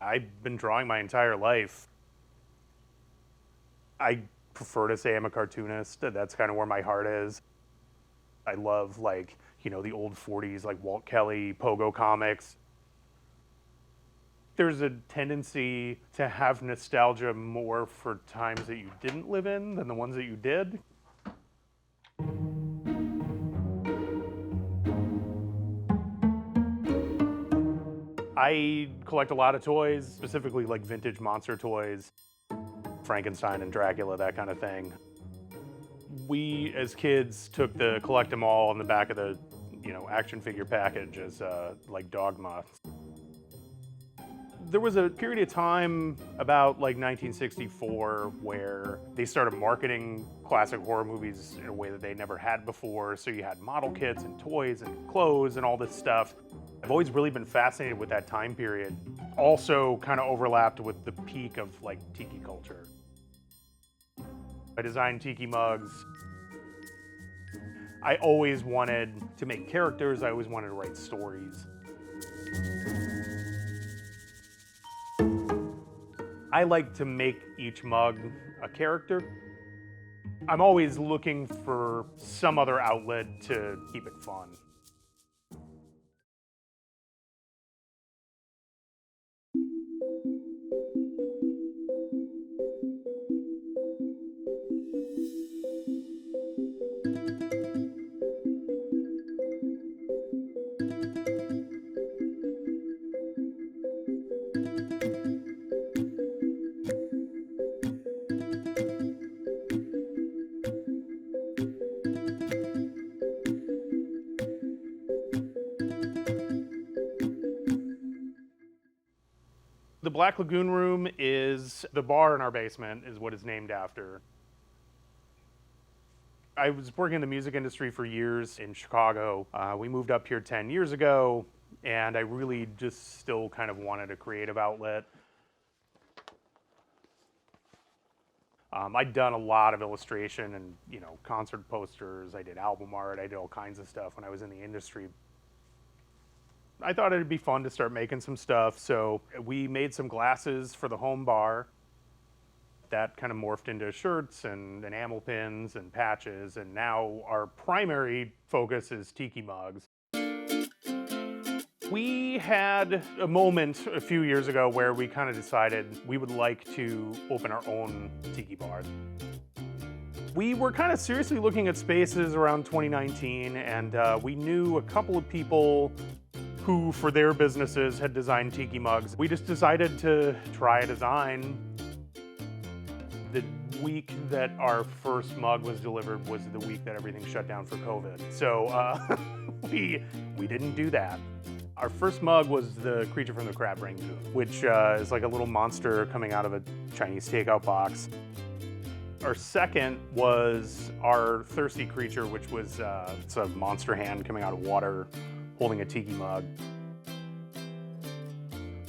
I've been drawing my entire life. I prefer to say I'm a cartoonist. That's kind of where my heart is. I love the old 40s, like Walt Kelly, Pogo comics. There's a tendency to have nostalgia more for times that you didn't live in than the ones that you did. I collect a lot of toys, specifically like vintage monster toys, Frankenstein and Dracula, that kind of thing. We, as kids, took the collect them all on the back of the, action figure package as like dogma. There was a period of time about like 1964 where they started marketing classic horror movies in a way that they never had before. So you had model kits and toys and clothes and all this stuff. I've always really been fascinated with that time period. Also kind of overlapped with the peak of like Tiki culture. I designed Tiki mugs. I always wanted to make characters. I always wanted to write stories. I like to make each mug a character. I'm always looking for some other outlet to keep it fun. The Black Lagoon Room is the bar in our basement, is what it's named after. I was working in the music industry for years in Chicago. We moved up here 10 years ago, and I really just still kind of wanted a creative outlet. I'd done a lot of illustration and, concert posters. I did album art. I did all kinds of stuff when I was in the industry. I thought it'd be fun to start making some stuff, so we made some glasses for the home bar. That kind of morphed into shirts and enamel pins and patches, and now our primary focus is Tiki mugs. We had a moment a few years ago where we kind of decided we would like to open our own Tiki bar. We were kind of seriously looking at spaces around 2019, and we knew a couple of people who, for their businesses, had designed Tiki mugs. We just decided to try a design. The week that our first mug was delivered was the week that everything shut down for COVID. So we didn't do that. Our first mug was the creature from the Crab Rangoon, which is like a little monster coming out of a Chinese takeout box. Our second was our thirsty creature, which was it's a monster hand coming out of water, holding a Tiki mug.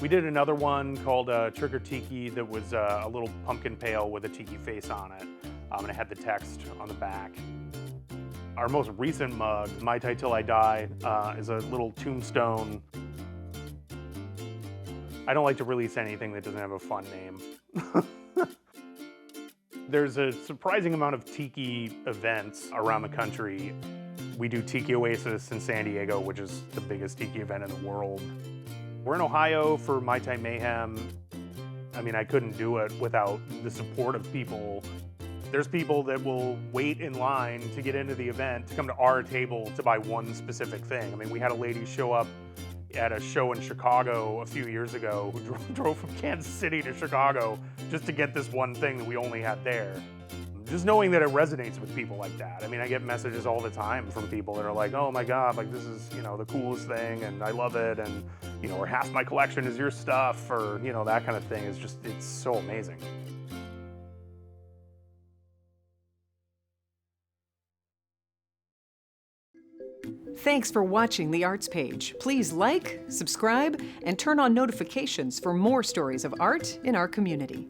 We did another one called Trigger Tiki that was a little pumpkin pail with a Tiki face on it, and it had the text on the back. Our most recent mug, Mai Tai Till I Die, is a little tombstone. I don't like to release anything that doesn't have a fun name. There's a surprising amount of Tiki events around the country. We do Tiki Oasis in San Diego, which is the biggest Tiki event in the world. We're in Ohio for Mai Tai Mayhem. I mean, I couldn't do it without the support of people. There's people that will wait in line to get into the event to come to our table to buy one specific thing. I mean, we had a lady show up at a show in Chicago a few years ago who drove from Kansas City to Chicago just to get this one thing that we only had there. Just knowing that it resonates with people like that. I mean, I get messages all the time from people that are like, oh my God, like this is, the coolest thing and I love it, and, or half my collection is your stuff, or, that kind of thing. Is just, it's so amazing. Thanks for watching The Arts Page. Please like, subscribe, and turn on notifications for more stories of art in our community.